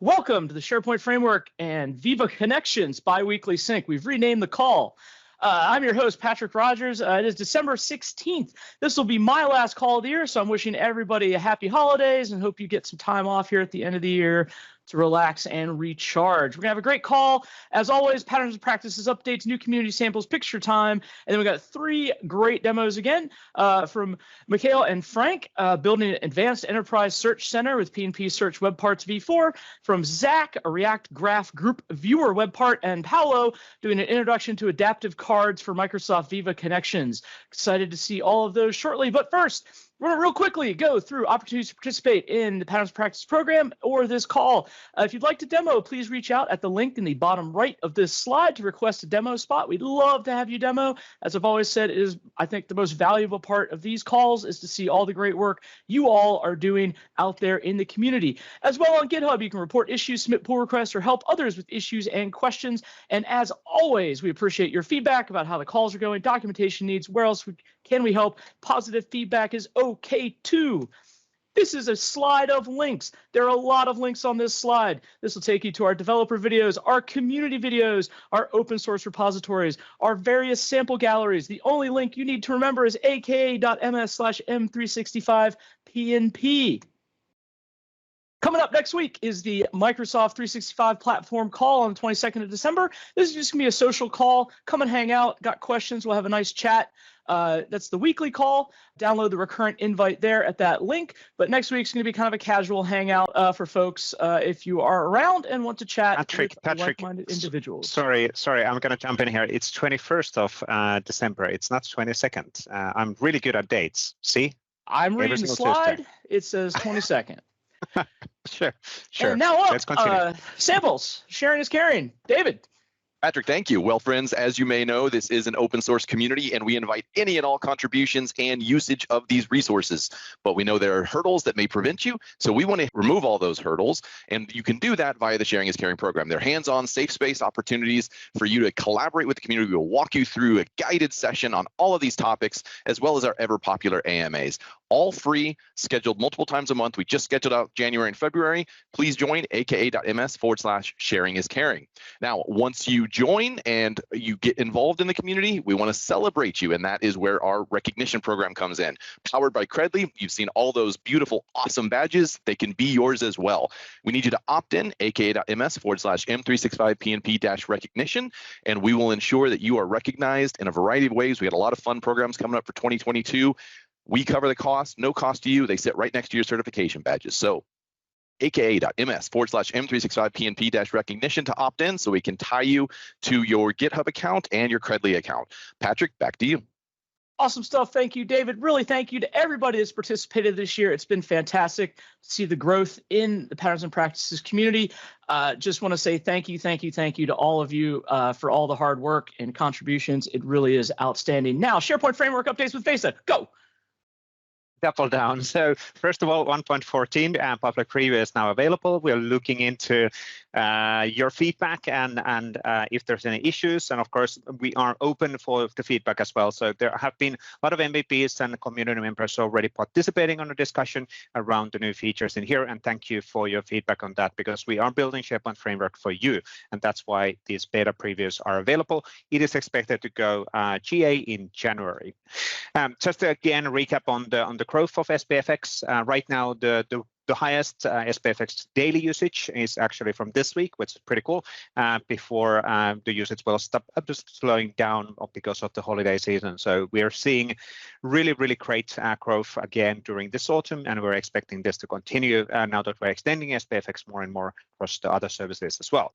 Welcome to the SharePoint Framework and Viva Connections bi-weekly sync. We've renamed the call. I'm your host, Patrick Rodgers. It is December 16th. This will be my last call of the year, so I'm wishing everybody a happy holidays and hope you get some time off here at the end of the year to relax and recharge. We're going to have a great call. As always, patterns and practices, updates, new community samples, picture time. And then we got 3 great demos again from Mikhail and Frank, building an advanced enterprise search center with PnP Search Web Parts v4. From Zach, a React Graph Group Viewer web part. And Paolo, doing an introduction to adaptive cards for Microsoft Viva Connections. Excited to see all of those shortly. But first, we're going to real quickly go through opportunities to participate in the Patterns Practice program or this call. If you'd like to demo, please reach out at the link in the bottom right of this slide to request a demo spot. We'd love to have you demo. As I've always said, it is, I think, the most valuable part of these calls is to see all the great work you all are doing out there in the community. As well, on GitHub, you can report issues, submit pull requests, or help others with issues and questions. And as always, we appreciate your feedback about how the calls are going, documentation needs, where else can we help. Positive feedback is okay too. This is a slide of links. There are a lot of links on this slide. This will take you to our developer videos, our community videos, our open source repositories, our various sample galleries. The only link you need to remember is aka.ms/m365pnp. Coming up next week is the Microsoft 365 platform call on the 22nd of December. This is just going to be a social call. Come and hang out. Got questions? We'll have a nice chat. That's the weekly call. Download the recurrent invite there at that link. But next week's going to be kind of a casual hangout for folks if you are around and want to chat with like-minded individuals. Sorry, I'm going to jump in here. It's 21st of December. It's not 22nd. I'm really good at dates. See? I'm reading the slide. Tuesday. It says 22nd. Sure. And now up, samples. Sharing is caring. David. Patrick, thank you. Well, friends, as you may know, this is an open source community, and we invite any and all contributions and usage of these resources. But we know there are hurdles that may prevent you, so we want to remove all those hurdles, and you can do that via the Sharing is Caring program. They're hands-on, safe space opportunities for you to collaborate with the community. We'll walk you through a guided session on all of these topics, as well as our ever-popular AMAs. All free, scheduled multiple times a month. We just scheduled out January and February. Please join aka.ms/sharingiscaring. Now, once you join and you get involved in the community, we want to celebrate you, and that is where our recognition program comes in. Powered by Credly, you've seen all those beautiful, awesome badges. They can be yours as well. We need you to opt in, aka.ms/m365pnp-recognition, and we will ensure that you are recognized in a variety of ways. We got a lot of fun programs coming up for 2022. We cover the cost, no cost to you. They sit right next to your certification badges. So aka.ms/m365pnp-recognition to opt in so we can tie you to your GitHub account and your Credly account. Patrick, back to you. Awesome stuff. Thank you, David. Really thank you to everybody that's participated this year. It's been fantastic to see the growth in the Patterns and Practices community. Just want to say thank you to all of you for all the hard work and contributions. It really is outstanding. Now, SharePoint Framework updates with Vesa. Go. Double down. So first of all, 1.14 public preview is now available. We're looking into your feedback and if there's any issues. And of course, we are open for the feedback as well. So there have been a lot of MVPs and community members already participating on the discussion around the new features in here. And thank you for your feedback on that, because we are building SharePoint Framework for you. And that's why these beta previews are available. It is expected to go GA in January. Just to again recap on the growth of SPFx. Right now, the highest SPFx daily usage is actually from this week, which is pretty cool, before the usage will stop just slowing down because of the holiday season. So we are seeing really great growth again during this autumn, and we're expecting this to continue now that we're extending SPFx more and more across the other services as well.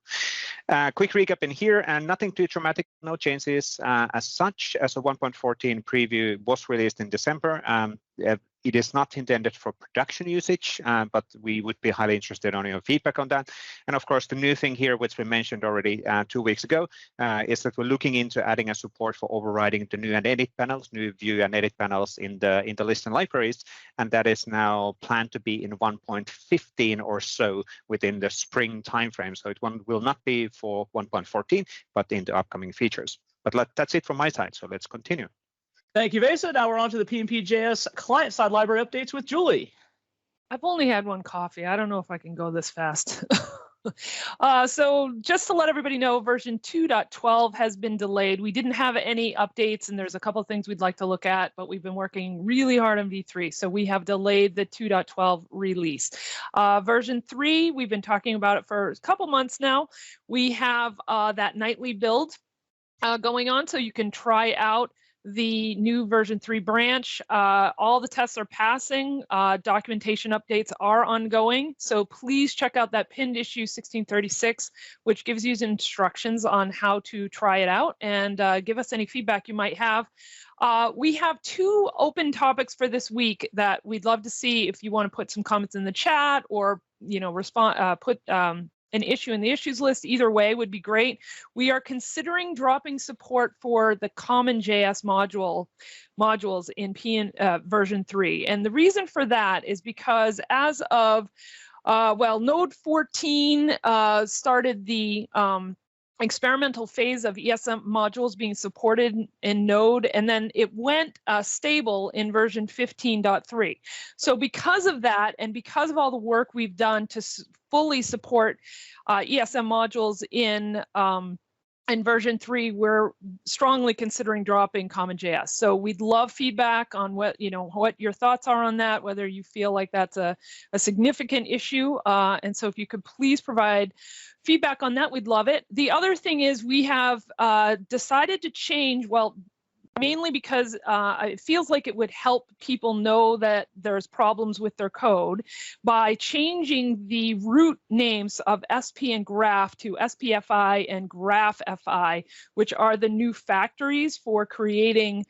Quick recap in here, and nothing too dramatic, no changes as such, as a 1.14 preview was released in December. It is not intended for production usage, but we would be highly interested on your feedback on that. And of course, the new thing here, which we mentioned already 2 weeks ago, is that we're looking into adding a support for overriding the new and edit panels, new view and edit panels in the list and libraries, and that is now planned to be in 1.15 or so within the spring timeframe. So it will not be for 1.14, but in the upcoming features. But that's it from my side. So let's continue. Thank you, Vesa. Now we're on to the PnP.js client-side library updates with Julie. I've only had one coffee. I don't know if I can go this fast. So just to let everybody know, version 2.12 has been delayed. We didn't have any updates, and there's a couple of things we'd like to look at, but we've been working really hard on v3. So we have delayed the 2.12 release. Version 3, we've been talking about it for a couple months now. We have that nightly build going on, so you can try out the new version 3 branch. All the tests are passing. Documentation updates are ongoing. So please check out that pinned issue 1636, which gives you instructions on how to try it out, and give us any feedback you might have. We have 2 open topics for this week that we'd love to see if you want to put some comments in the chat, or respond, put an issue in the issues list. Either way would be great. We are considering dropping support for the common JS modules in version 3. And the reason for that is because as of, Node 14 started the experimental phase of ESM modules being supported in Node, and then it went stable in version 15.3. So because of that, and because of all the work we've done to fully support ESM modules in version 3, we're strongly considering dropping CommonJS. So we'd love feedback on what your thoughts are on that, whether you feel like that's a significant issue. And so if you could please provide feedback on that, we'd love it. The other thing is we have decided to change, mainly because it feels like it would help people know that there's problems with their code, by changing the root names of SP and Graph to SPFI and GraphFI, which are the new factories for creating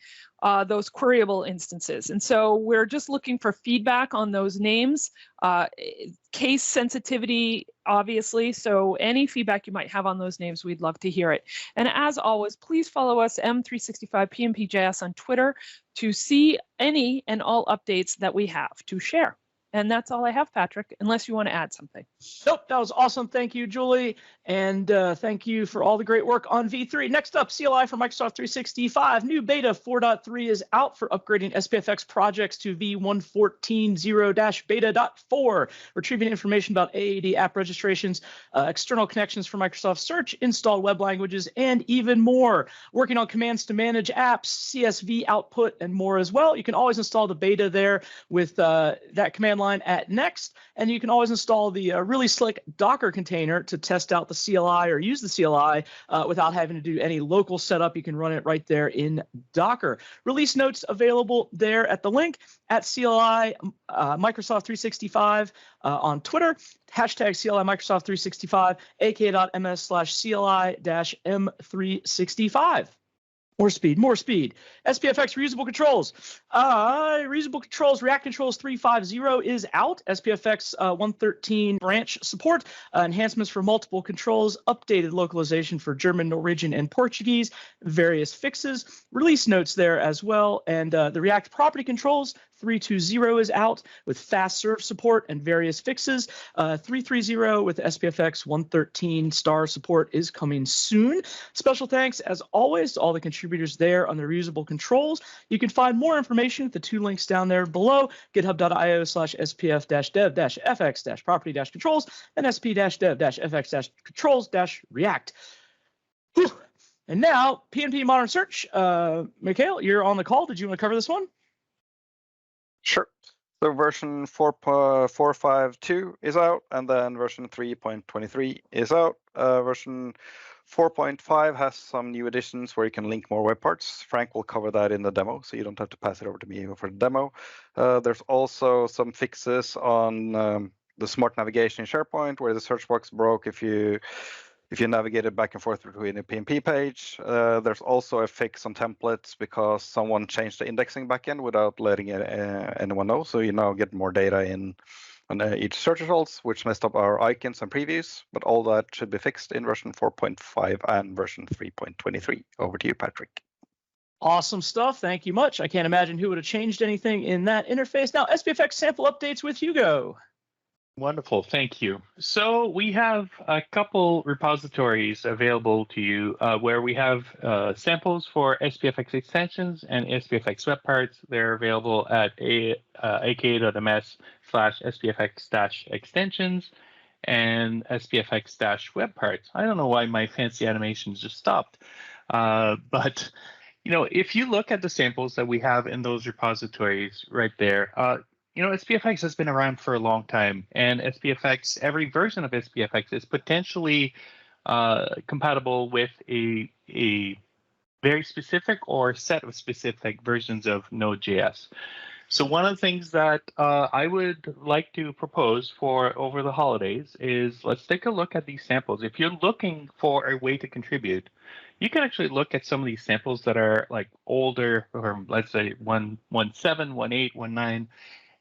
those queryable instances. And so we're just looking for feedback on those names, case sensitivity, obviously. So any feedback you might have on those names, we'd love to hear it. And as always, please follow us, M365 PnPJS, on Twitter to see any and all updates that we have to share. And that's all I have, Patrick, unless you want to add something. Nope, that was awesome. Thank you, Julie. And thank you for all the great work on V3. Next up, CLI for Microsoft 365. New beta 4.3 is out for upgrading SPFx projects to v1.14.0-beta.4, retrieving information about AAD app registrations, external connections for Microsoft Search, installed web languages, and even more. Working on commands to manage apps, CSV output, and more as well. You can always install the beta there with that command line at next, and you can always install the really slick Docker container to test out the CLI or use the CLI without having to do any local setup. You can run it right there in Docker. Release notes available there at the link at CLI Microsoft 365 on Twitter, hashtag CLI Microsoft 365, aka.ms/CLI-M365. More speed, more speed. SPFx Reusable Controls. Reusable Controls React Controls 3.5.0 is out. SPFx 1.13 branch support, enhancements for multiple controls, updated localization for German, Norwegian, and Portuguese, various fixes, release notes there as well, and the React property controls 3.2.0 is out with fast serve support and various fixes. 3.3.0 with SPFx 1.13 star support is coming soon. Special thanks, as always, to all the contributors there on the reusable controls. You can find more information at the 2 links down there below, github.io/spf-dev-fx-property-controls and sp-dev-fx-controls-react. And now, PnP Modern Search. Mikhail, you're on the call. Did you want to cover this one? Sure. So version 4.5.2 is out, and then version 3.23 is out. Version 4.5 has some new additions where you can link more web parts. Frank will cover that in the demo, so you don't have to pass it over to me for the demo. There's also some fixes on the smart navigation in SharePoint, where the search box broke if you navigated back and forth between a PnP page. There's also a fix on templates because someone changed the indexing backend without letting anyone know. So you now get more data in on each search results, which messed up our icons and previews. But all that should be fixed in version 4.5 and version 3.23. Over to you, Patrick. Awesome stuff. Thank you much. I can't imagine who would have changed anything in that interface. Now, SPFx sample updates with Hugo. Wonderful, thank you. So we have a couple repositories available to you where we have samples for SPFx extensions and SPFx Web Parts. They're available at aka.ms/SPFx-extensions and SPFx-Web Parts. I don't know why my fancy animations just stopped, but if you look at the samples that we have in those repositories right there, SPFx has been around for a long time, and SPFx, every version of SPFx is potentially compatible with a very specific or set of specific versions of Node.js. So one of the things that I would like to propose for over the holidays is let's take a look at these samples. If you're looking for a way to contribute, you can actually look at some of these samples that are like older, or let's say 1.7, 1.8, 1.9,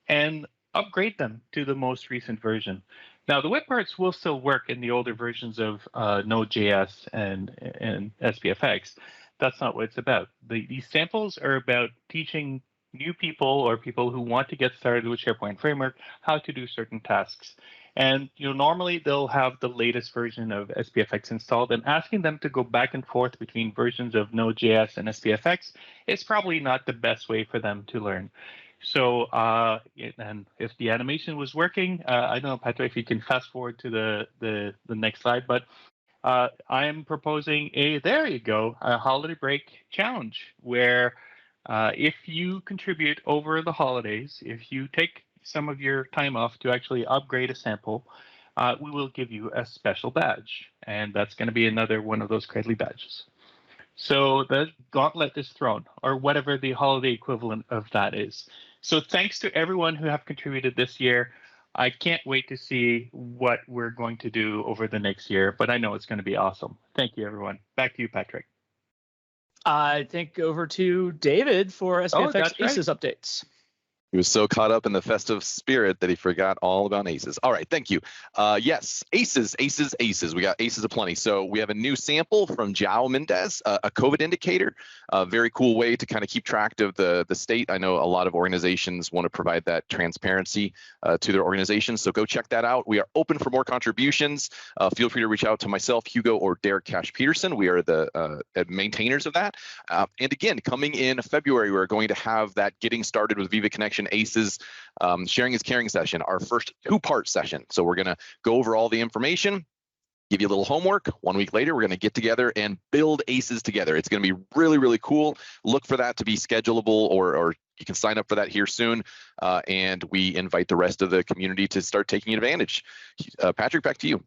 and upgrade them to the most recent version. Now, the web parts will still work in the older versions of Node.js and SPFx. That's not what it's about. These samples are about teaching new people or people who want to get started with SharePoint Framework how to do certain tasks. And normally they'll have the latest version of SPFx installed, and asking them to go back and forth between versions of Node.js and SPFx is probably not the best way for them to learn. So, and if the animation was working, I don't know, Patrick, if you can fast forward to the next slide, but I am proposing there you go, a holiday break challenge where if you contribute over the holidays, if you take some of your time off to actually upgrade a sample, we will give you a special badge. And that's going to be another one of those Credly badges. So the gauntlet is thrown, or whatever the holiday equivalent of that is. So thanks to everyone who have contributed this year. I can't wait to see what we're going to do over the next year, but I know it's going to be awesome. Thank you, everyone. Back to you, Patrick. I think over to David for SPFx ACES updates. He was so caught up in the festive spirit that he forgot all about ACES. All right, thank you. Yes, ACES. We got ACES aplenty. So we have a new sample from João Mendes, a COVID indicator. A very cool way to kind of keep track of the state. I know a lot of organizations want to provide that transparency to their organizations. So go check that out. We are open for more contributions. Feel free to reach out to myself, Hugo, or Derek Cash-Peterson. We are the maintainers of that. And again, coming in February, we're going to have that Getting Started with Viva Connections ACES Sharing is Caring session, our first two-part session. So we're going to go over all the information, give you a little homework. 1 week later, we're going to get together and build ACES together. It's going to be really, really cool. Look for that to be schedulable, or you can sign up for that here soon. And we invite the rest of the community to start taking advantage. Patrick, back to you.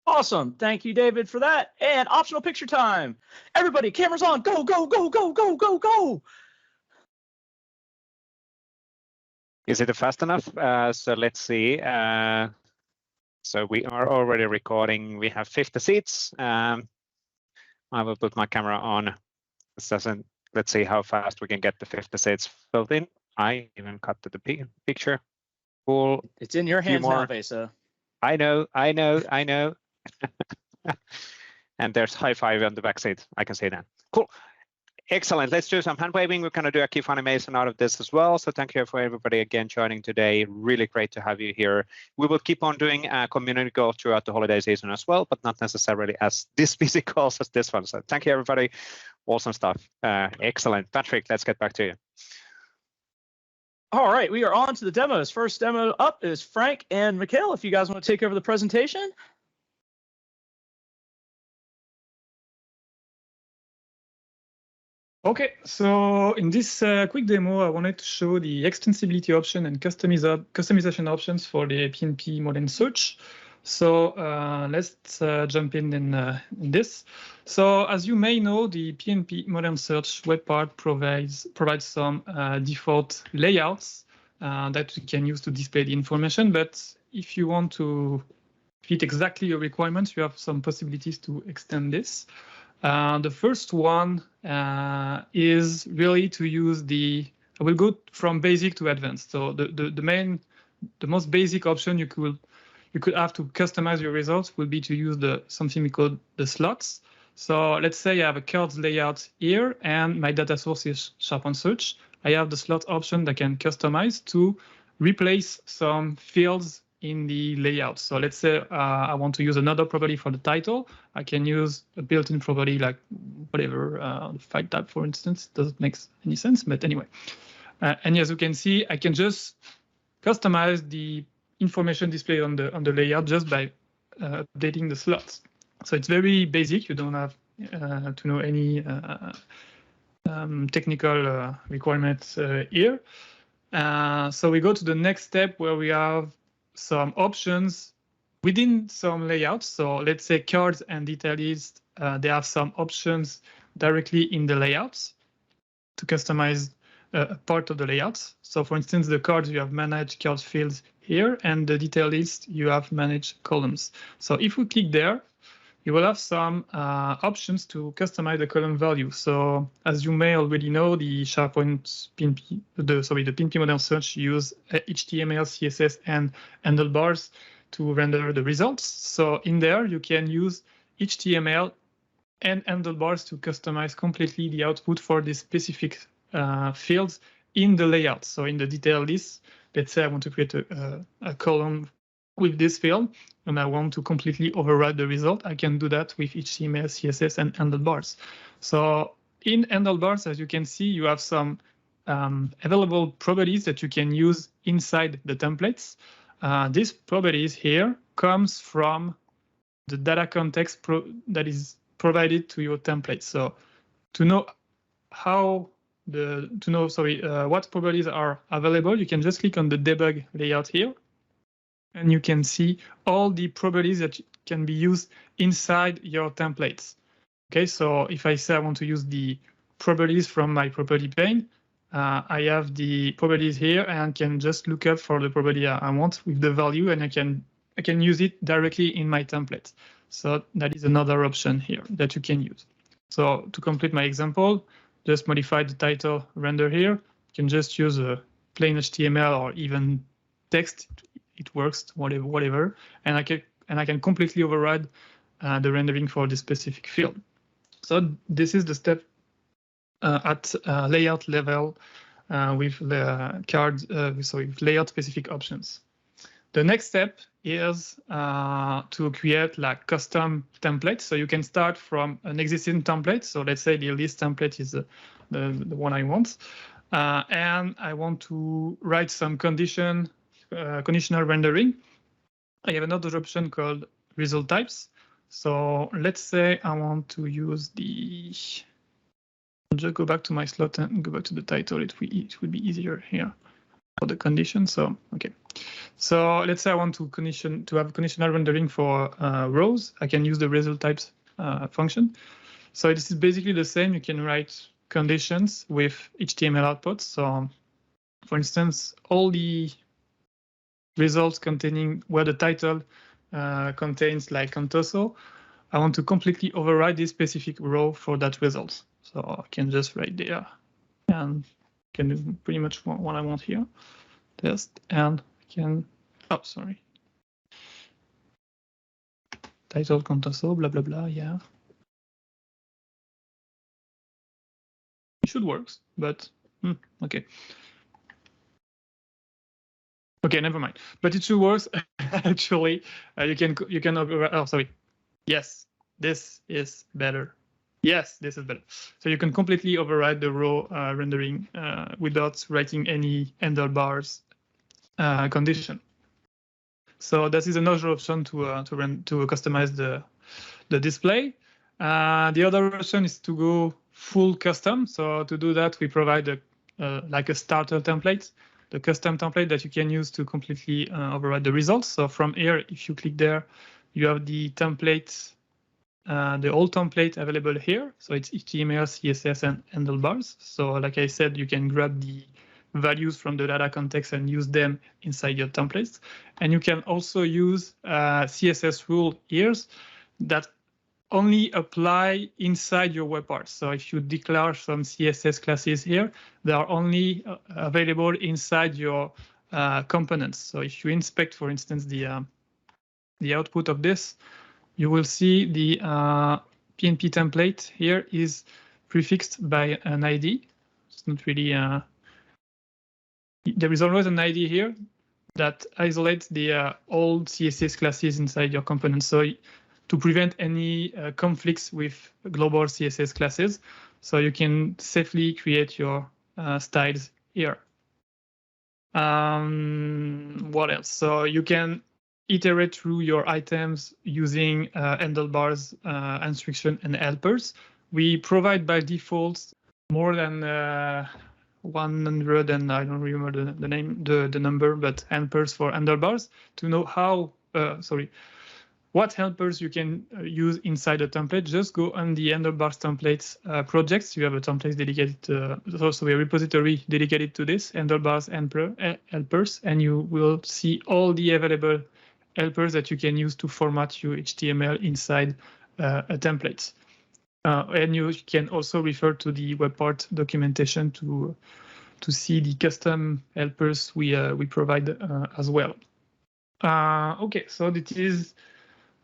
Awesome. Thank you, David, for that. And optional picture time. Everybody, cameras on. Go, go, go, go, go, go, go. Is it fast enough? So let's see. So we are already recording. We have 50 seats. I will put my camera on. Let's see how fast we can get the 50 seats filled in. I even cut to the picture. Cool. It's in your hands now, Vesa. I know. And there's high five on the back seat. I can say that. Cool. Excellent. Let's do some hand waving. We're going to do a GIF animation out of this as well. So thank you for everybody again joining today. Really great to have you here. We will keep on doing community calls throughout the holiday season as well, but not necessarily as this busy calls as this one. So thank you, everybody. Awesome stuff. Excellent. Patrick, let's get back to you. All right, we are on to the demos. First demo up is Frank and Mikhail. If you guys want to take over the presentation. Okay, so in this quick demo, I wanted to show the extensibility option and customization options for the PnP Modern Search. So let's jump in this. So as you may know, the PnP Modern Search web part provides some default layouts that you can use to display the information. But if you want to fit exactly your requirements, you have some possibilities to extend this. The first one is really to use I will go from basic to advanced. So the most basic option you could have to customize your results will be to use something we call the slots. So let's say I have a cards layout here and my data source is SharePoint Search. I have the slot option that can customize to replace some fields in the layout. So let's say I want to use another property for the title. I can use a built-in property like whatever, file type, for instance. Doesn't make any sense, but anyway. And as you can see, I can just customize the information displayed on the layout just by updating the slots. So it's very basic. You don't have to know any technical requirements here. So we go to the next step where we have some options within some layouts. So let's say cards and detail list, they have some options directly in the layouts to customize a part of the layouts. So for instance, the cards, you have manage card fields here, and the detail list, you have manage columns. So if we click there, you will have some options to customize the column value. So as you may already know, the SharePoint PnP, the PnP Modern Search use HTML, CSS, and handlebars to render the results. So in there, you can use HTML and handlebars to customize completely the output for the specific fields in the layout. So in the detail list, let's say I want to create a column with this field, and I want to completely override the result. I can do that with HTML, CSS, and handlebars. So in handlebars, as you can see, you have some available properties that you can use inside the templates. These properties here comes from the data context that is provided to your template. So to know what properties are available, you can just click on the debug layout here, and you can see all the properties that can be used inside your templates. Okay, so if I say I want to use the properties from my property pane, I have the properties here, and I can just look up for the property I want with the value, and I can use it directly in my template. So that is another option here that you can use. So to complete my example, just modify the title render here. You can just use a plain HTML or even text. It works, whatever, and I can completely override the rendering for the specific field. So this is the step at layout level with the card, with layout specific options. The next step is to create like custom templates. So you can start from an existing template. So let's say the list template is the one I want, and I want to write some conditional rendering. I have another option called result types. So let's say I want to use I'll just go back to my slot and go back to the title. It would be easier here for the condition. So okay, so let's say I want to have conditional rendering for rows. I can use the result types function. So this is basically the same. You can write conditions with HTML outputs. So for instance, all the results containing where the title contains like Contoso, I want to completely override this specific row for that result. So I can just write there and can do pretty much what I want here. Test and can, oh, sorry. Title Contoso, blah, blah, blah, yeah. It should work, but okay. Okay, never mind. But it should work. Actually, you can override. Oh, sorry. Yes, this is better. Yes, this is better. So you can completely override the row rendering without writing any handlebars condition. So this is another option to customize the display. The other option is to go full custom. So to do that, we provide like a starter template, the custom template that you can use to completely override the results. So from here, if you click there, you have the template, the old template available here. So it's HTML, CSS, and handlebars. So like I said, you can grab the values from the data context and use them inside your templates. And you can also use CSS rule here that only apply inside your web parts. So if you declare some CSS classes here, they are only available inside your components. So if you inspect, for instance, the output of this, you will see the PnP template here is prefixed by an ID. It's not really, there is always an ID here, that isolates the old CSS classes inside your component. So to prevent any conflicts with global CSS classes, so you can safely create your styles here. What else? So you can iterate through your items using handlebars, instruction, and helpers. We provide by default more than 100, and I don't remember the number, but helpers for handlebars to know how, what helpers you can use inside a template. Just go on the handlebars templates projects. You have a template dedicated to, also a repository dedicated to this, handlebars helpers, and you will see all the available helpers that you can use to format your HTML inside a template. And you can also refer to the web part documentation to see the custom helpers we provide as well. Okay, so this is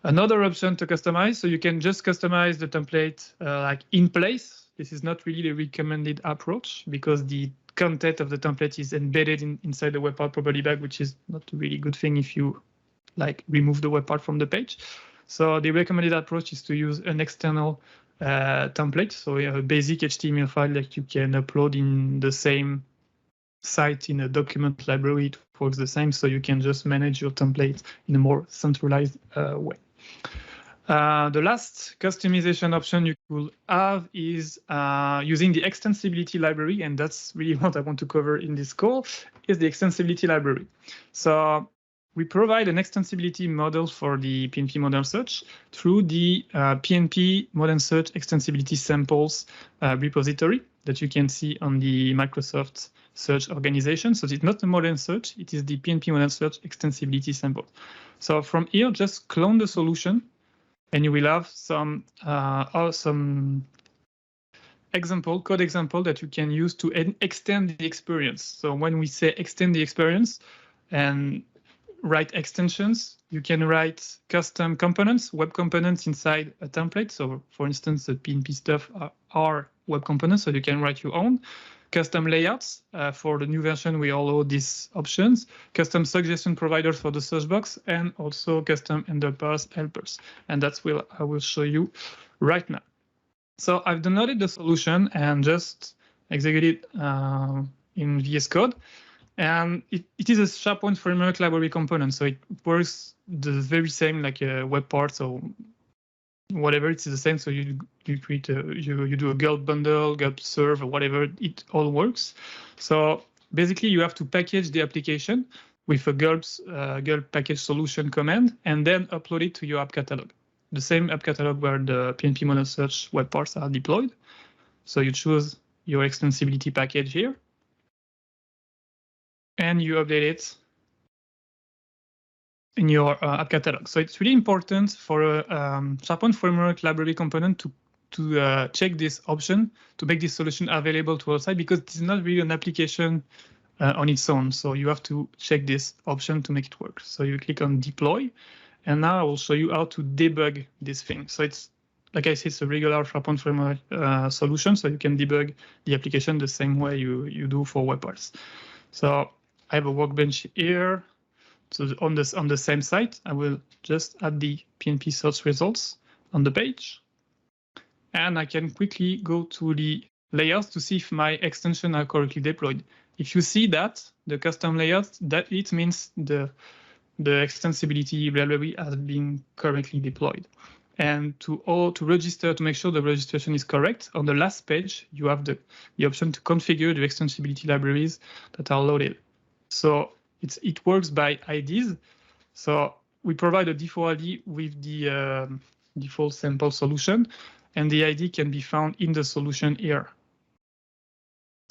another option to customize. So you can just customize the template like in place. This is not really the recommended approach because the content of the template is embedded inside the web part property bag, which is not a really good thing if you like remove the web part from the page. So the recommended approach is to use an external template. So you have a basic HTML file that you can upload in the same site in a document library. It works the same. So you can just manage your template in a more centralized way. The last customization option you will have is using the extensibility library, and that's really what I want to cover in this call, is the extensibility library. So we provide an extensibility model for the PnP Modern Search through the PnP Modern Search Extensibility Samples repository that you can see on the Microsoft Search organization. So it's not the Modern Search, it is the PnP Modern Search Extensibility Sample. So from here, just clone the solution, and you will have some awesome code example that you can use to extend the experience. So when we say extend the experience and write extensions, you can write custom components, web components inside a template. So for instance, the PnP stuff are web components, so you can write your own. Custom layouts, for the new version, we allow these options. Custom suggestion providers for the search box, and also custom handlebars helpers. And that's what I will show you right now. So I've downloaded the solution and just executed in VS Code. And it is a SharePoint Framework library component, so it works the very same like a web part, so whatever, it's the same. So you create you do a gulp bundle, gulp serve, or whatever, it all works. So basically you have to package the application with a gulp package solution command and then upload it to your app catalog. The same app catalog where the PnP Modern Search web parts are deployed. So you choose your extensibility package here, and you update it in your app catalog. So it's really important for a SharePoint Framework library component to check this option to make this solution available to outside, because it's not really an application on its own. So you have to check this option to make it work. So you click on deploy, and now I will show you how to debug this thing. So it's, like I said, it's a regular SharePoint Framework solution, so you can debug the application the same way you do for web parts. So I have a workbench here. So on the same site, I will just add the PnP search results on the page. And I can quickly go to the layouts to see if my extensions are correctly deployed. If you see that, the custom layout, that it means the extensibility library has been correctly deployed. And to register, to make sure the registration is correct, on the last page, you have the option to configure the extensibility libraries that are loaded. So it works by IDs. So we provide a default ID with the default sample solution, and the ID can be found in the solution here.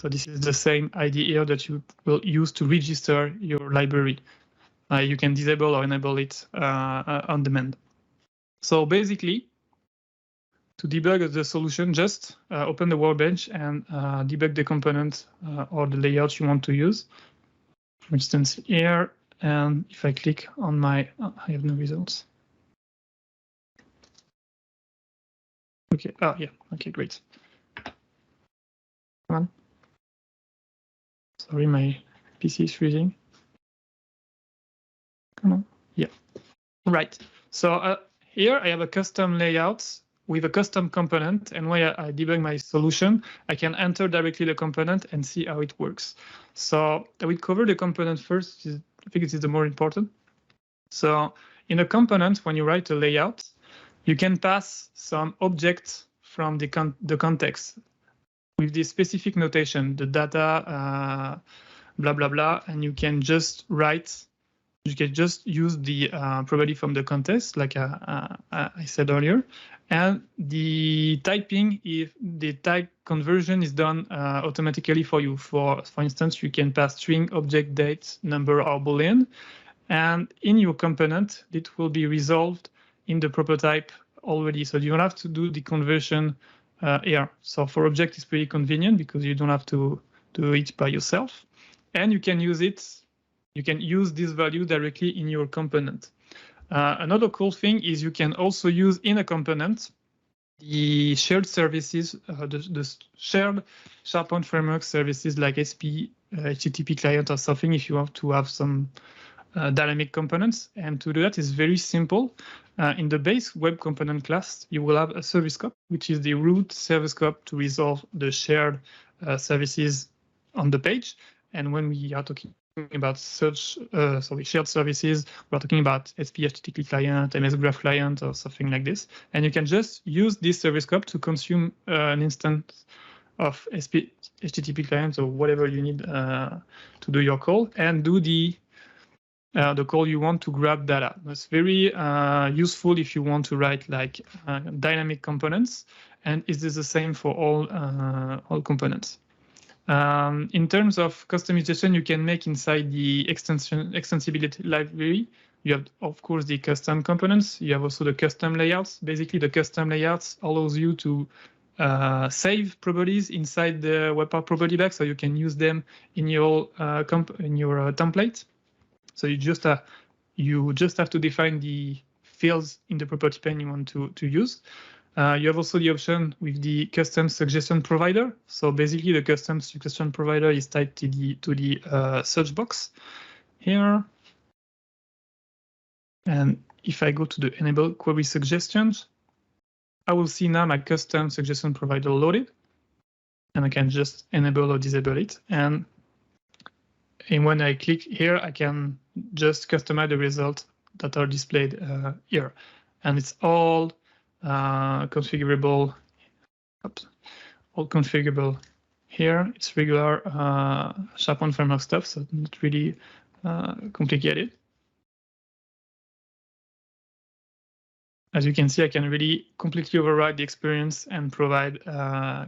So this is the same ID here that you will use to register your library. You can disable or enable it on demand. So basically, to debug the solution, just open the workbench and debug the component or the layout you want to use. For instance, here, and if I click on my, I have no results. Okay, yeah, okay, great. Come on. Sorry, my PC is freezing. Come on. Yeah. Right. So here I have a custom layout with a custom component, and when I debug my solution, I can enter directly the component and see how it works. So I will cover the component first. I think it is the more important. So in a component, when you write a layout, you can pass some objects from the context with this specific notation, the data, blah, blah, blah, and you can just write. You can just use the property from the context, like I said earlier, and the typing, if the type conversion is done automatically for you. For instance, you can pass string, object, date, number, or boolean, and in your component, it will be resolved in the prototype already. So you don't have to do the conversion here. So for object, it's pretty convenient because you don't have to do it by yourself, and you can use it. You can use this value directly in your component. Another cool thing is you can also use in a component the shared services, the shared SharePoint Framework services like SP, HTTP client or something if you want to have some dynamic components. And to do that is very simple. In the base web component class, you will have a service scope, which is the root service scope to resolve the shared services on the page. And when we are talking about shared services, we're talking about SP HTTP client, MS Graph client, or something like this. And you can just use this service scope to consume an instance of SP HTTP client or whatever you need to do your call, and do the call you want to grab data. That's very useful if you want to write like dynamic components, and it is the same for all components. In terms of customization, you can make inside the extensibility library. You have, of course, the custom components. You have also the custom layouts. Basically, the custom layouts allows you to save properties inside the web part property bag, so you can use them in your template. So you just have to define the fields in the property pane you want to use. You have also the option with the custom suggestion provider. So basically, the custom suggestion provider is typed to the search box here. And if I go to the enable query suggestions, I will see now my custom suggestion provider loaded, and I can just enable or disable it. And when I click here, I can just customize the results that are displayed here, and it's all configurable. All configurable here. It's regular SharePoint Framework stuff, so not really complicated. As you can see, I can really completely override the experience and provide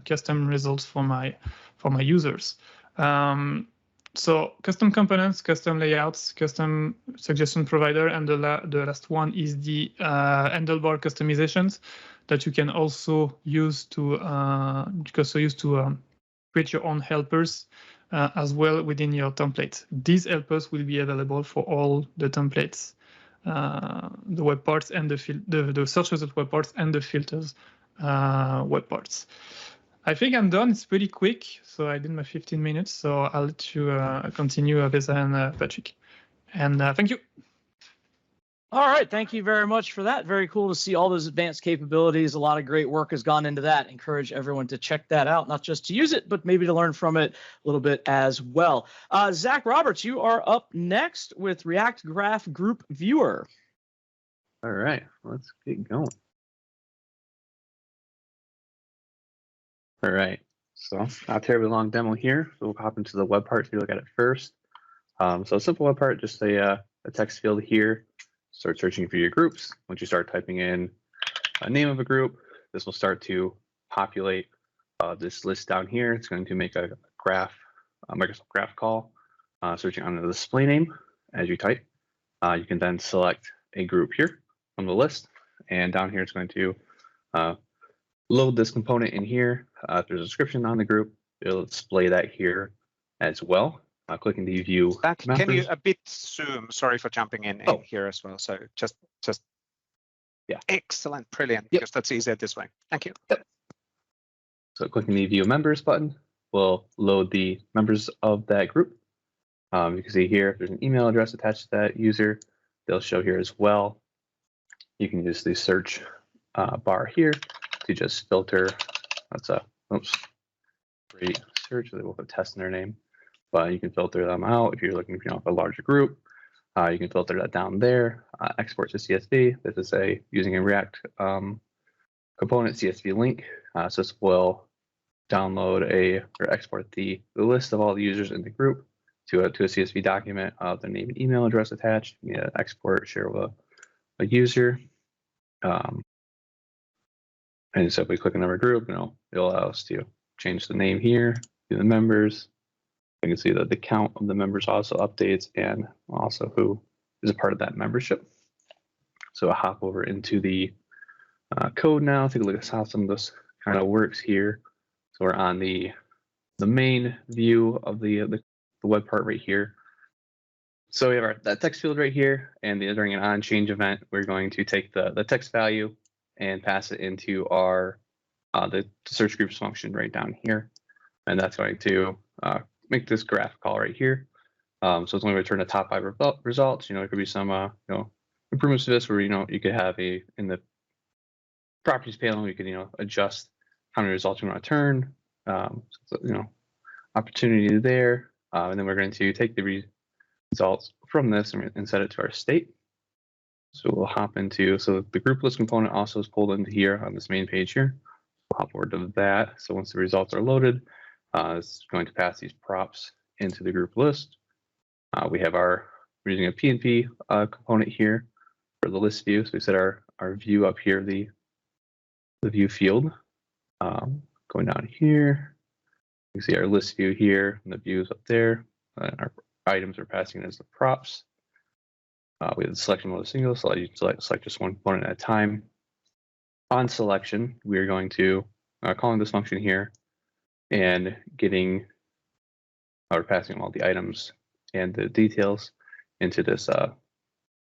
custom results for my users. So custom components, custom layouts, custom suggestion provider, and the last one is the handlebar customizations that you can also use to create your own helpers as well within your template. These helpers will be available for all the templates, the web parts and the search result web parts and the filters web parts. I think I'm done. It's pretty quick, so I did my 15 minutes. So I'll let you continue, Avesa and Patrick. And thank you. All right, thank you very much for that. Very cool to see all those advanced capabilities. A lot of great work has gone into that. Encourage everyone to check that out, not just to use it, but maybe to learn from it a little bit as well. Zach Roberts, you are up next with React Graph Group Viewer. All right, let's get going. All right, so not terribly long demo here. So we'll hop into the web part to look at it first. So a simple web part, just a text field here. Start searching for your groups. Once you start typing in a name of a group, this will start to populate this list down here. It's going to make a graph, a Microsoft Graph call, searching on the display name as you type. You can then select a group here from the list, and down here it's going to load this component in here. If there's a description on the group, it'll display that here as well. Clicking the view. Zach, can you a bit zoom? Sorry for jumping in here as well. So just yeah, excellent, brilliant. Because that's easier this way. Thank you. Yep. So clicking the view members button will load the members of that group. You can see here if there's an email address attached to that user, they'll show here as well. You can use the search bar here to just filter. That's a great search. They will put test in their name, but you can filter them out if you're looking for a larger group. You can filter that down there. Export to CSV. This is using a React component CSV link. So this will download or export the list of all the users in the group to a CSV document of the name and email address attached. You need to export, share with a user. And so if we click another group, it'll allow us to change the name here, to the members. You can see that the count of the members also updates and also who is a part of that membership. So I'll hop over into the code now, take a look at how some of this kind of works here. So we're on the main view of the web part right here. So we have that text field right here, and during an on change event, we're going to take the text value and pass it into our the search groups function right down here, and that's going to make this graph call right here. So it's going to return the top 5 results. It could be some improvements to this where you could have in the properties panel, you could adjust how many results you want to return. So, opportunity there, and then we're going to take the results from this and set it to our state. So we'll hop into, so the group list component also is pulled into here on this main page here. We'll hop over to that. So once the results are loaded, it's going to pass these props into the group list. We're using a PnP component here for the list view. So we set our view up here, the view field. Going down here, you can see our list view here, and the views up there. And our items are passing as the props. We have the selection mode of single, so you select just one component at a time. On selection, we are going to calling this function here and we're passing all the items and the details into this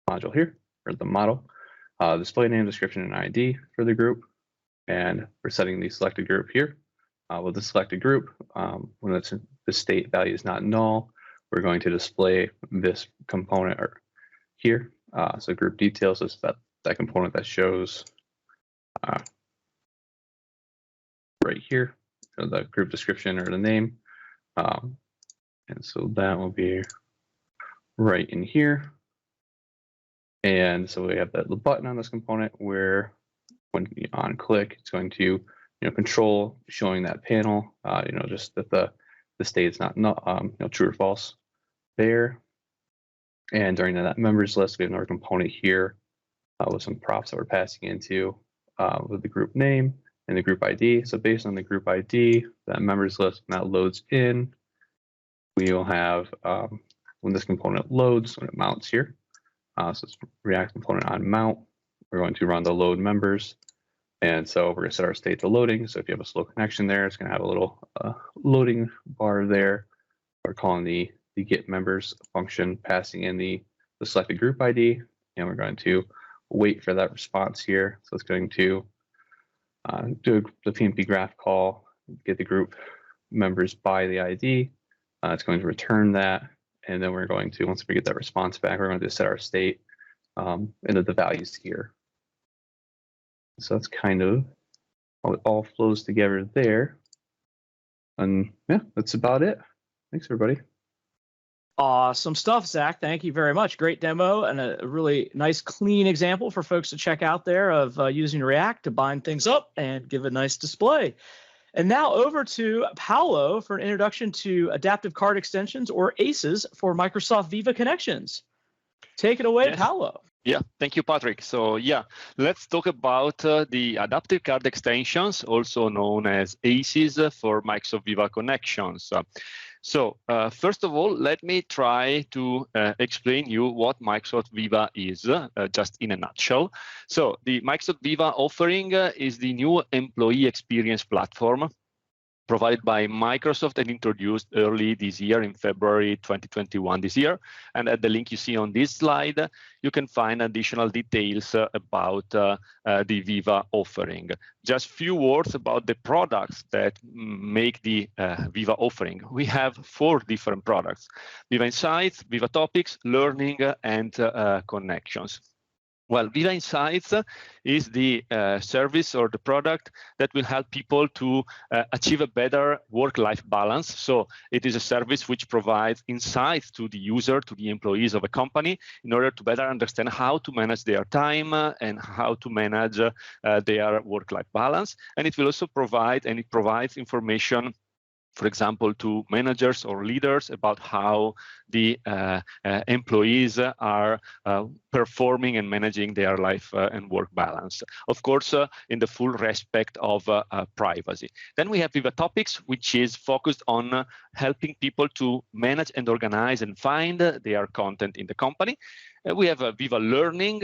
module here, or the model. Display name, description, and ID for the group. And we're setting the selected group here. With the selected group, when the state value is not null, we're going to display this component here. So group details is that component that shows right here, so the group description or the name. And so that will be right in here. And so we have that little button on this component where when you on click, it's going to control showing that panel, just that the state is not true or false there. And during that members list, we have another component here with some props that we're passing into with the group name and the group ID. So based on the group ID, that members list, when that loads in, we will have, when this component loads, when it mounts here, so it's React component on mount, we're going to run the load members. And so we're going to set our state to loading. So if you have a slow connection there, it's going to have a little loading bar there. We're calling the get members function, passing in the selected group ID, and we're going to wait for that response here. So it's going to do the PnP graph call, get the group members by the ID. It's going to return that, and then we're going to, once we get that response back, we're going to set our state into the values here. So that's kind of how it all flows together there. And yeah, that's about it. Thanks, everybody. Awesome stuff, Zach. Thank you very much. Great demo and a really nice, clean example for folks to check out there of using React to bind things up and give a nice display. And now over to Paolo for an introduction to Adaptive Card Extensions, or ACEs, for Microsoft Viva Connections. Take it away, yes. Paolo. Yeah, thank you, Patrick. So yeah, let's talk about the Adaptive Card Extensions, also known as ACEs, for Microsoft Viva Connections. So first of all, let me try to explain you what Microsoft Viva is, just in a nutshell. So the Microsoft Viva offering is the new employee experience platform provided by Microsoft and introduced early this year in February 2021 this year. And at the link you see on this slide, you can find additional details about the Viva offering. Just few words about the products that make the Viva offering. We have 4 different products: Viva Insights, Viva Topics, Learning, and Connections. Well, Viva Insights is the service or the product that will help people to achieve a better work-life balance. So it is a service which provides insights to the user, to the employees of a company, in order to better understand how to manage their time and how to manage their work-life balance. And it will also provide, and it provides information, for example, to managers or leaders about how the employees are performing and managing their life and work balance. Of course, in the full respect of privacy. Then we have Viva Topics, which is focused on helping people to manage and organize and find their content in the company. We have Viva Learning,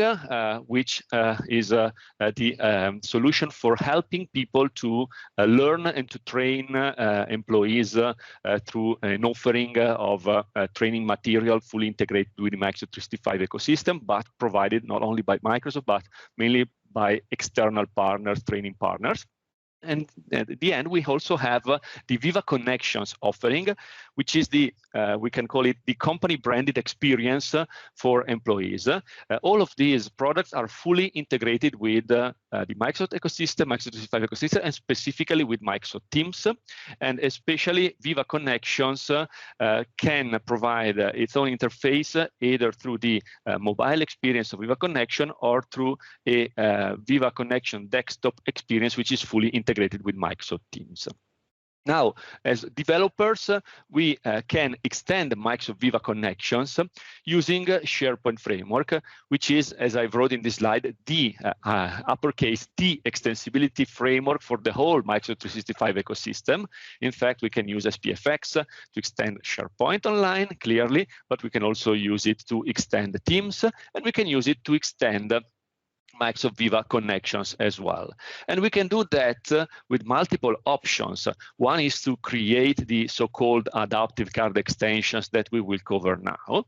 which is the solution for helping people to learn and to train employees through an offering of training material fully integrated with the Microsoft 365 ecosystem, but provided not only by Microsoft, but mainly by external partners, training partners. And at the end, we also have the Viva Connections offering, which is the, we can call it the company branded experience for employees. All of these products are fully integrated with the Microsoft ecosystem, Microsoft 365 ecosystem, and specifically with Microsoft Teams. And especially Viva Connections can provide its own interface either through the mobile experience of Viva Connection or through a Viva Connection desktop experience, which is fully integrated with Microsoft Teams. Now, as developers, we can extend Microsoft Viva Connections using SharePoint Framework, which is, as I wrote in this slide, the uppercase T extensibility framework for the whole Microsoft 365 ecosystem. In fact, we can use SPFx to extend SharePoint Online, clearly, but we can also use it to extend Teams, and we can use it to extend Microsoft Viva Connections as well. And we can do that with multiple options. One is to create the so-called adaptive card extensions that we will cover now.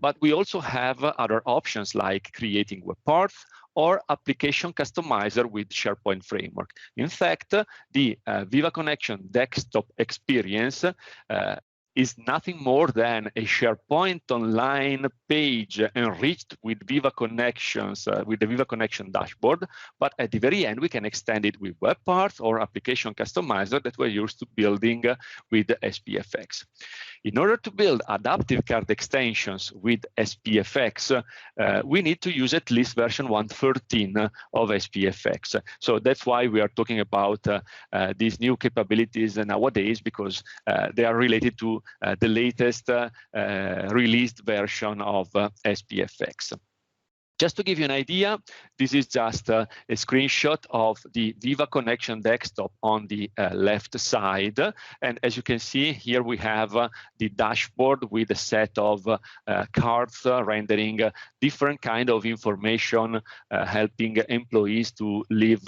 But we also have other options like creating web parts or application customizer with SharePoint Framework. In fact, the Viva Connection desktop experience is nothing more than a SharePoint Online page enriched with Viva Connections, with the Viva Connection dashboard. But at the very end, we can extend it with web parts or application customizer that we're used to building with SPFx. In order to build adaptive card extensions with SPFx, we need to use at least version 1.13 of SPFx. So that's why we are talking about these new capabilities nowadays, because they are related to the latest released version of SPFx. Just to give you an idea, this is just a screenshot of the Viva Connection desktop on the left side. And as you can see, here we have the dashboard with a set of cards rendering different kind of information, helping employees to live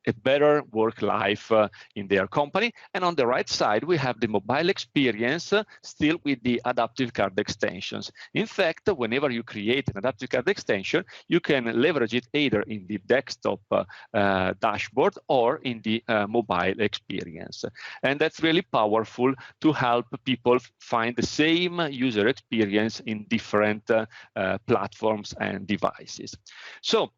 a better work life in their company. And on the right side, we have the mobile experience still with the adaptive card extensions. In fact, whenever you create an adaptive card extension, you can leverage it either in the desktop dashboard or in the mobile experience. And that's really powerful to help people find the same user experience in different platforms and devices. So,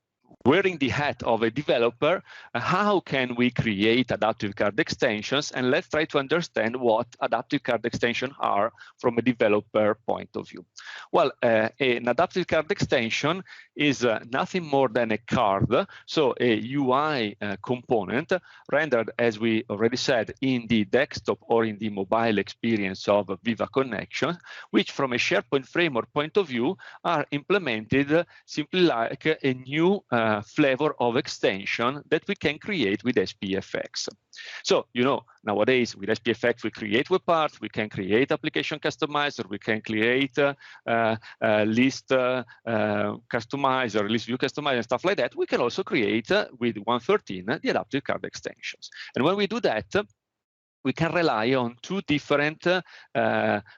wearing the hat of a developer, how can we create adaptive card extensions? And let's try to understand what adaptive card extensions are from a developer point of view. Well, an adaptive card extension is nothing more than a card, so a UI component rendered, as we already said, in the desktop or in the mobile experience of Viva Connection, which from a SharePoint Framework point of view are implemented simply like a new flavor of extension that we can create with SPFx. So, you know, nowadays with SPFx, we create web parts, we can create application customizer, we can create list customizer, list view customizer, and stuff like that. We can also create with 1.13 the adaptive card extensions. And when we do that, we can rely on two different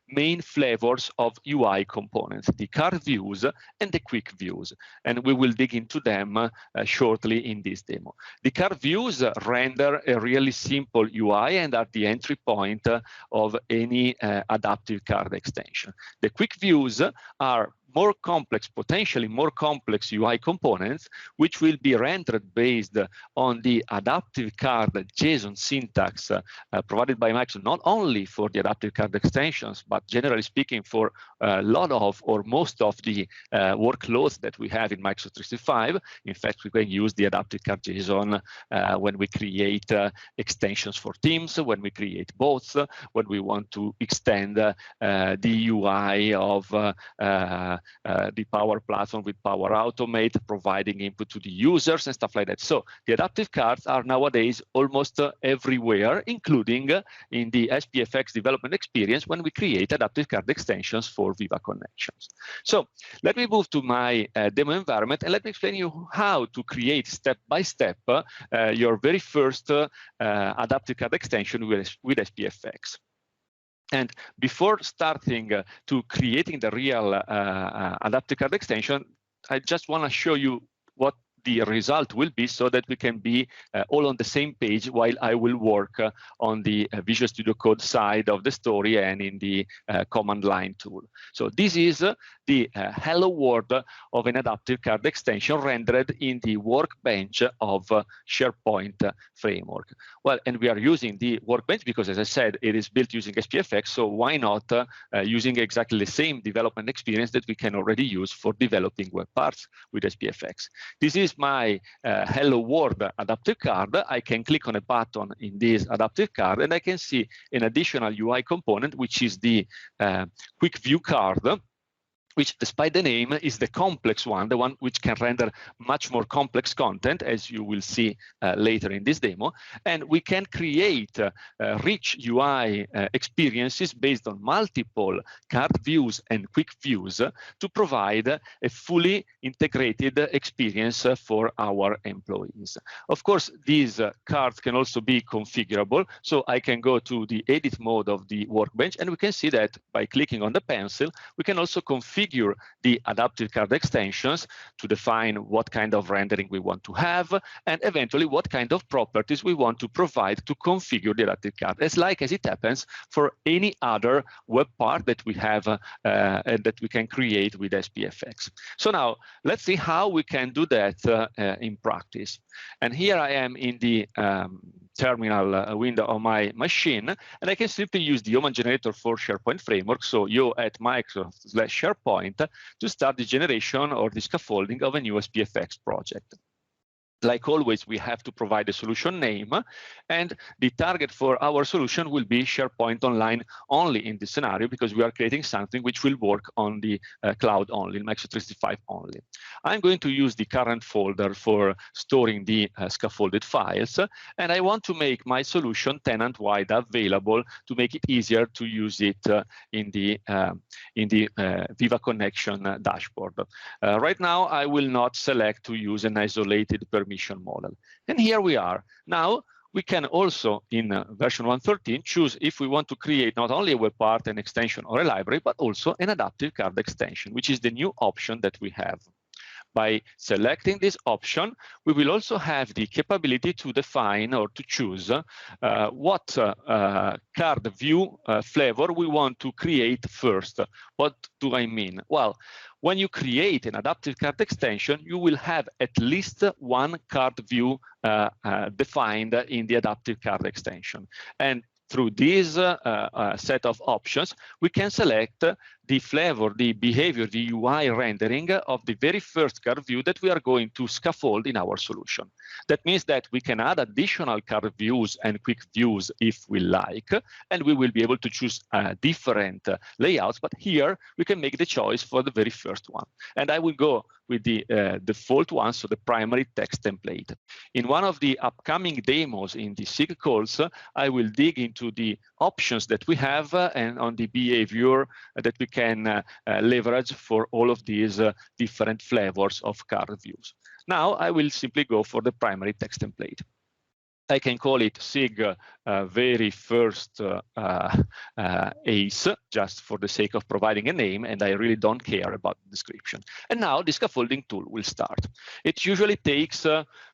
main flavors of UI components, the card views and the quick views. And we will dig into them shortly in this demo. The card views render a really simple UI and are the entry point of any adaptive card extension. The quick views are more complex, potentially more complex UI components, which will be rendered based on the adaptive card JSON syntax provided by Microsoft, not only for the adaptive card extensions, but generally speaking for a lot of or most of the workloads that we have in Microsoft 365. In fact, we can use the adaptive card JSON when we create extensions for Teams, when we create bots, when we want to extend the UI of the Power Platform with Power Automate, providing input to the users and stuff like that. So the adaptive cards are nowadays almost everywhere, including in the SPFx development experience when we create adaptive card extensions for Viva Connections. So let me move to my demo environment and let me explain you how to create step by step your very first adaptive card extension with SPFx. And before starting to creating the real adaptive card extension, I just want to show you what the result will be so that we can be all on the same page while I will work on the Visual Studio Code side of the story and in the command line tool. So this is the hello world of an adaptive card extension rendered in the workbench of SharePoint Framework. Well, and we are using the workbench because, as I said, it is built using SPFx, so why not using exactly the same development experience that we can already use for developing web parts with SPFx. This is my hello world adaptive card. I can click on a button in this adaptive card and I can see an additional UI component, which is the quick view card, which, despite the name, is the complex one, the one which can render much more complex content, as you will see later in this demo. And we can create rich UI experiences based on multiple card views and quick views to provide a fully integrated experience for our employees. Of course, these cards can also be configurable. So I can go to the edit mode of the workbench, and we can see that by clicking on the pencil, we can also configure the adaptive card extensions to define what kind of rendering we want to have and eventually what kind of properties we want to provide to configure the adaptive card, as it happens for any other web part that we have and that we can create with SPFx. So now let's see how we can do that in practice. And here I am in the terminal window of my machine, and I can simply use the command generator for SharePoint Framework, so yo@microsoft/SharePoint, to start the generation or the scaffolding of a new SPFx project. Like always, we have to provide a solution name, and the target for our solution will be SharePoint Online only in this scenario, because we are creating something which will work on the cloud only, Microsoft 365 only. I'm going to use the current folder for storing the scaffolded files, and I want to make my solution tenant-wide available to make it easier to use it in the Viva Connection dashboard. Right now, I will not select to use an isolated permission model. And here we are. Now, we can also, in version 1.13, choose if we want to create not only a web part, an extension, or a library, but also an adaptive card extension, which is the new option that we have. By selecting this option, we will also have the capability to define or to choose what card view flavor we want to create first. What do I mean? Well, when you create an adaptive card extension, you will have at least one card view defined in the adaptive card extension. And through this set of options, we can select the flavor, the behavior, the UI rendering of the very first card view that we are going to scaffold in our solution. That means that we can add additional card views and quick views if we like, and we will be able to choose different layouts. But here we can make the choice for the very first one. And I will go with the default one, so the primary text template. In one of the upcoming demos in the SIG calls, I will dig into the options that we have and on the behavior that we can leverage for all of these different flavors of card views. Now I will simply go for the primary text template. I can call it SIG very first ACE, just for the sake of providing a name, and I really don't care about the description. And now the scaffolding tool will start. It usually takes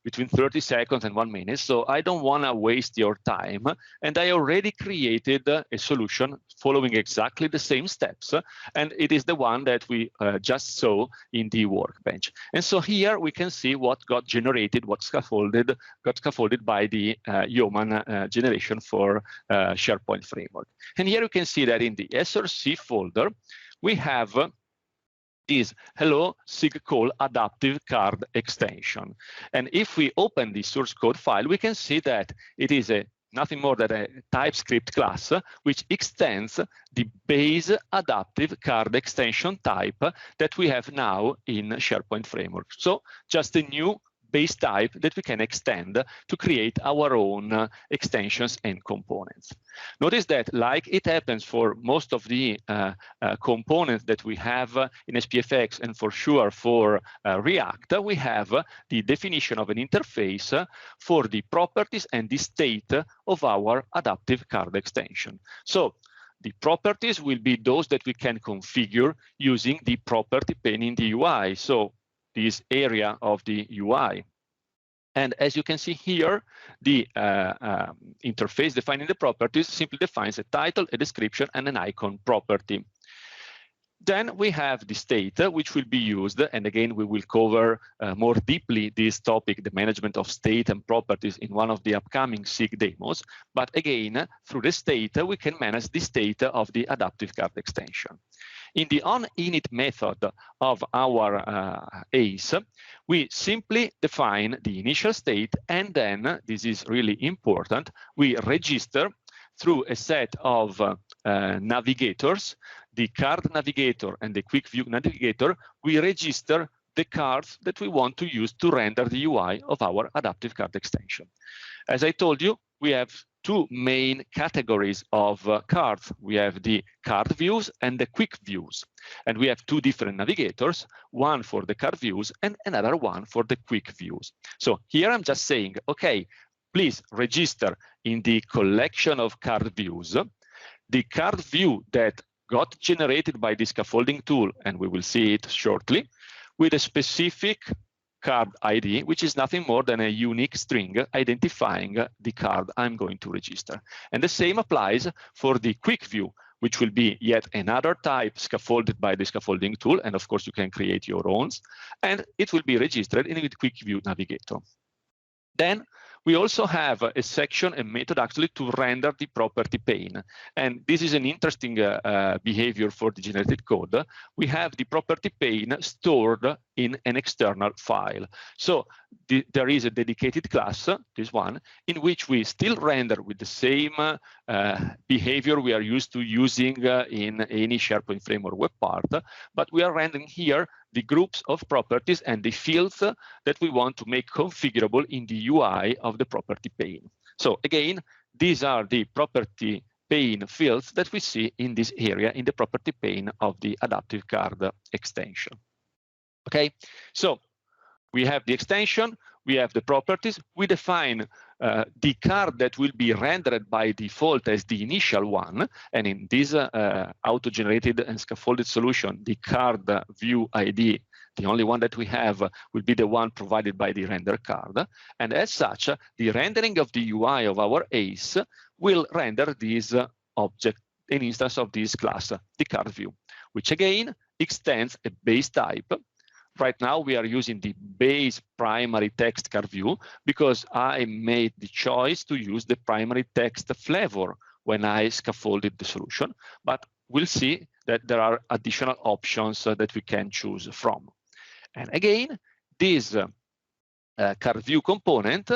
between 30 seconds and 1 minute, so I don't want to waste your time. And I already created a solution following exactly the same steps, and it is the one that we just saw in the workbench. And so here we can see what got generated, got scaffolded by the Yeoman generation for SharePoint Framework. And here you can see that in the SRC folder, we have this hello SIG-call adaptive card extension. And if we open the source code file, we can see that it is nothing more than a TypeScript class which extends the base adaptive card extension type that we have now in SharePoint Framework. So just a new base type that we can extend to create our own extensions and components. Notice that, like it happens for most of the components that we have in SPFx and for sure for React, we have the definition of an interface for the properties and the state of our adaptive card extension. So the properties will be those that we can configure using the property pane in the UI. So this area of the UI. And as you can see here, the interface defining the properties simply defines a title, a description, and an icon property. Then we have the state, which will be used, and again, we will cover more deeply this topic, the management of state and properties, in one of the upcoming SIG demos. But again, through the state, we can manage the state of the adaptive card extension. In the onInit method of our ACE, we simply define the initial state, and then, this is really important, we register through a set of navigators, the card navigator and the quick view navigator, we register the cards that we want to use to render the UI of our adaptive card extension. As I told you, we have two main categories of cards. We have the card views and the quick views. And we have two different navigators, one for the card views and another one for the quick views. So here I'm just saying, okay, please register in the collection of card views the card view that got generated by the scaffolding tool, and we will see it shortly, with a specific card ID, which is nothing more than a unique string identifying the card I'm going to register. And the same applies for the quick view, which will be yet another type scaffolded by the scaffolding tool. And of course, you can create your own, and it will be registered in the quick view navigator. Then we also have a section, a method actually, to render the property pane. And this is an interesting behavior for the generated code. We have the property pane stored in an external file. So there is a dedicated class, this one, in which we still render with the same behavior we are used to using in any SharePoint Framework web part, but we are rendering here the groups of properties and the fields that we want to make configurable in the UI of the property pane. So again, these are the property pane fields that we see in this area in the property pane of the adaptive card extension. Okay, so we have the extension, we have the properties, we define the card that will be rendered by default as the initial one, and in this auto-generated and scaffolded solution, the card view ID, the only one that we have, will be the one provided by the render card. And as such, the rendering of the UI of our ACE will render this object, an instance of this class, the card view, which again extends a base type. Right now, we are using the base primary text card view because I made the choice to use the primary text flavor when I scaffolded the solution. But we'll see that there are additional options that we can choose from. And again, this card view component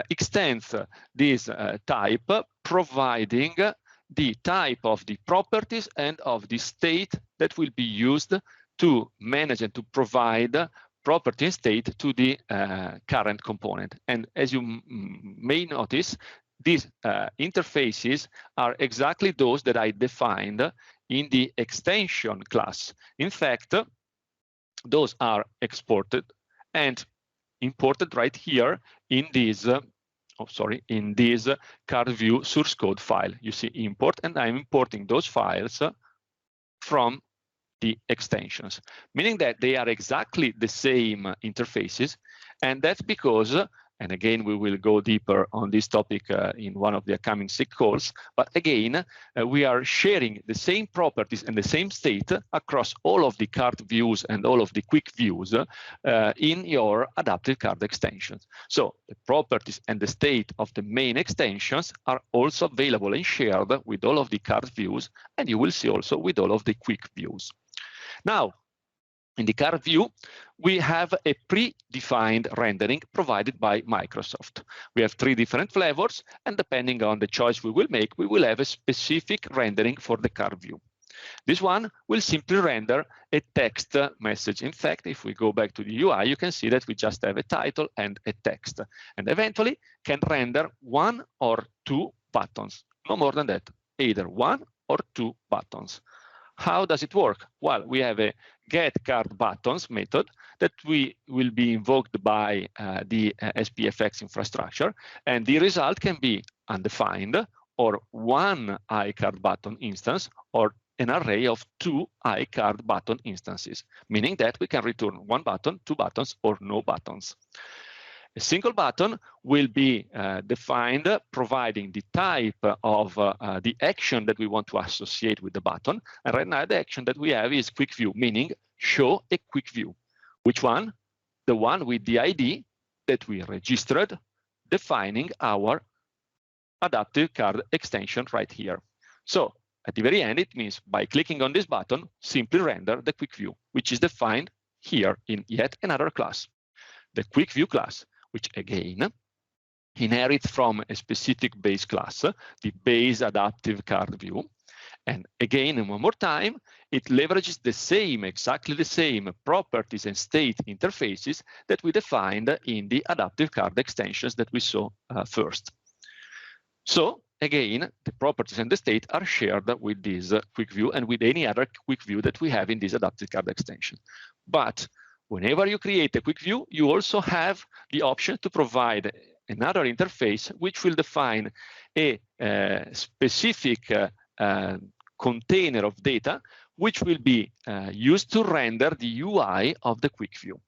extends this type, providing the type of the properties and of the state that will be used to manage and to provide property and state to the current component. And as you may notice, these interfaces are exactly those that I defined in the extension class. In fact, those are exported and imported right here in this in this card view source code file. You see import, and I'm importing those files from the extensions, meaning that they are exactly the same interfaces. And that's because, and again, we will go deeper on this topic in one of the upcoming SIG calls, but again, we are sharing the same properties and the same state across all of the card views and all of the quick views in your adaptive card extensions. So the properties and the state of the main extensions are also available and shared with all of the card views, and you will see also with all of the quick views. Now, in the card view, we have a predefined rendering provided by Microsoft. We have 3 different flavors, and depending on the choice we will make, we will have a specific rendering for the card view. This one will simply render a text message. In fact, if we go back to the UI, you can see that we just have a title and a text, and eventually can render 1 or 2 buttons, no more than that, either 1 or 2 buttons. How does it work? Well, we have a get card buttons method that will be invoked by the SPFx infrastructure, and the result can be undefined or 1 iCard button instance or an array of 2 iCard button instances, meaning that we can return 1 button, 2 buttons, or no buttons. A single button will be defined providing the type of the action that we want to associate with the button. And right now, the action that we have is quick view, meaning show a quick view. Which one? The one with the ID that we registered, defining our adaptive card extension right here. So at the very end, it means by clicking on this button, simply render the quick view, which is defined here in yet another class, the quick view class, which again inherits from a specific base class, the base adaptive card view. And again, one more time, it leverages the same, exactly the same properties and state interfaces that we defined in the adaptive card extensions that we saw first. So again, the properties and the state are shared with this quick view and with any other quick view that we have in this adaptive card extension. But whenever you create a quick view, you also have the option to provide another interface which will define a specific container of data which will be used to render the UI of the quick view.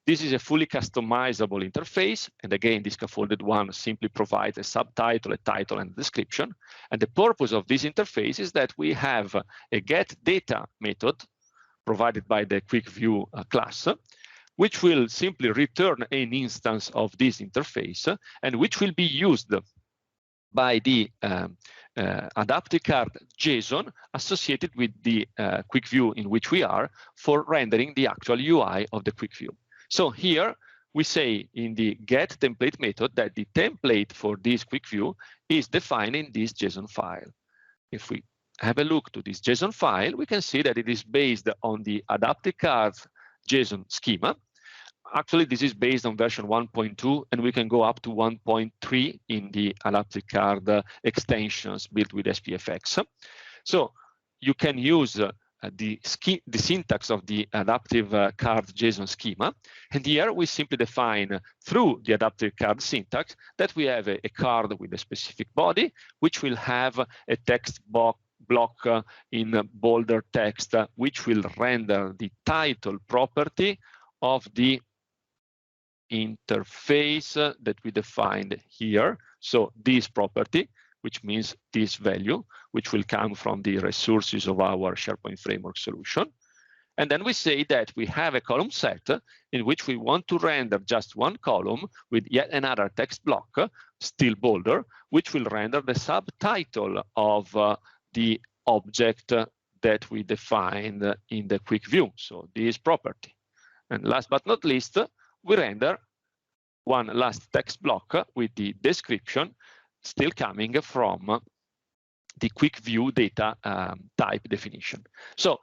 This is a fully customizable interface, and again, this scaffolded one simply provides a subtitle, a title, and a description. And the purpose of this interface is that we have a get data method provided by the quick view class, which will simply return an instance of this interface and which will be used by the adaptive card JSON associated with the quick view in which we are for rendering the actual UI of the quick view. So here we say in the get template method that the template for this quick view is defined in this JSON file. If we have a look to this JSON file, we can see that it is based on the adaptive card JSON schema. Actually, this is based on version 1.2, and we can go up to 1.3 in the adaptive card extensions built with SPFx. So you can use the syntax of the adaptive card JSON schema. And here we simply define through the adaptive card syntax that we have a card with a specific body, which will have a text block in bolder text, which will render the title property of the interface that we defined here. So this property, which means this value, which will come from the resources of our SharePoint Framework solution. And then we say that we have a column set in which we want to render just one column with yet another text block, still bolder, which will render the subtitle of the object that we defined in the quick view. So this property. And last but not least, we render one last text block with the description still coming from the quick view data type definition. So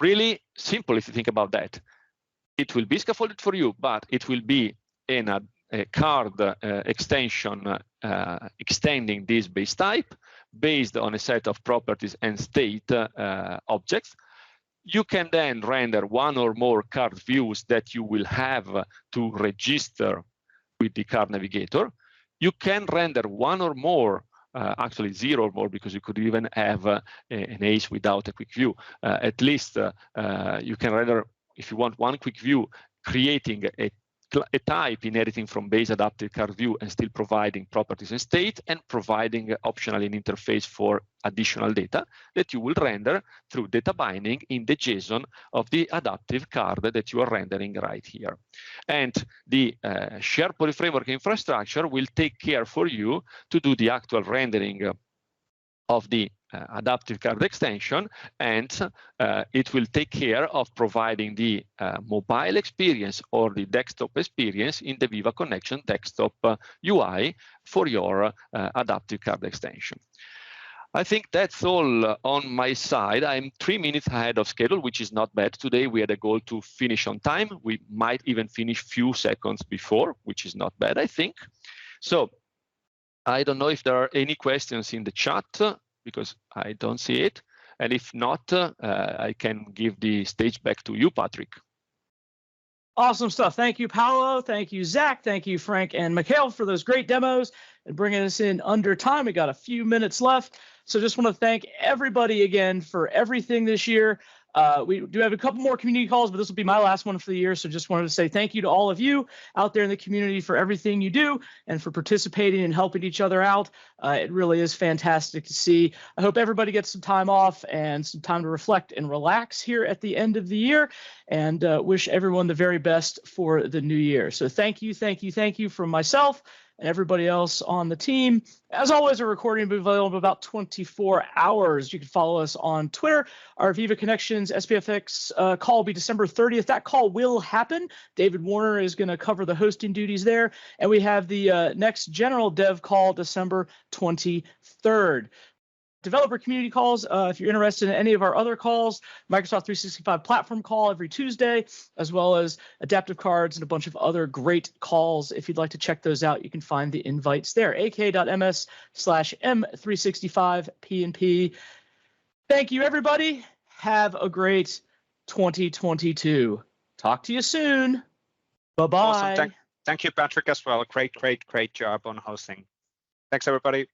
really simple if you think about that. It will be scaffolded for you, but it will be in a card extension extending this base type based on a set of properties and state objects. You can then render one or more card views that you will have to register with the card navigator. you can render one or more, actually 0 or more, because you could even have an ACE without a quick view. At least you can render, if you want, one quick view, creating a type inheriting from base adaptive card view and still providing properties and state, and providing optionally an interface for additional data that you will render through data binding in the JSON of the adaptive card that you are rendering right here. And the SharePoint Framework infrastructure will take care for you to do the actual rendering of the adaptive card extension, and it will take care of providing the mobile experience or the desktop experience in the Viva Connection desktop UI for your adaptive card extension. I think that's all on my side. I'm 3 minutes ahead of schedule, which is not bad. Today we had a goal to finish on time. We might even finish few seconds before, which is not bad, I think. So I don't know if there are any questions in the chat, because I don't see it. And if not, I can give the stage back to you, Patrick. Awesome stuff. Thank you, Paolo. Thank you, Zach. Thank you, Frank and Mikhail, for those great demos and bringing us in under time. We got a few minutes left. So just want to thank everybody again for everything this year. We do have a couple more community calls, but this will be my last one for the year. So just wanted to say thank you to all of you out there in the community for everything you do and for participating and helping each other out. It really is fantastic to see. I hope everybody gets some time off and some time to reflect and relax here at the end of the year, and wish everyone the very best for the new year. So thank you, thank you, thank you from myself and everybody else on the team. As always, a recording will be available in about 24 hours. You can follow us on Twitter. Our Viva Connections SPFx call will be December 30th. That call will happen. David Warner is going to cover the hosting duties there. And we have the next general dev call December 23rd. Developer community calls, if you're interested in any of our other calls, Microsoft 365 platform call every Tuesday, as well as adaptive cards and a bunch of other great calls. If you'd like to check those out, you can find the invites there, ak.ms/m365pnp. Thank you, everybody. Have a great 2022. Talk to you soon. Bye-bye. Awesome. Thank you, Patrick, as well. Great job on hosting. Thanks, everybody.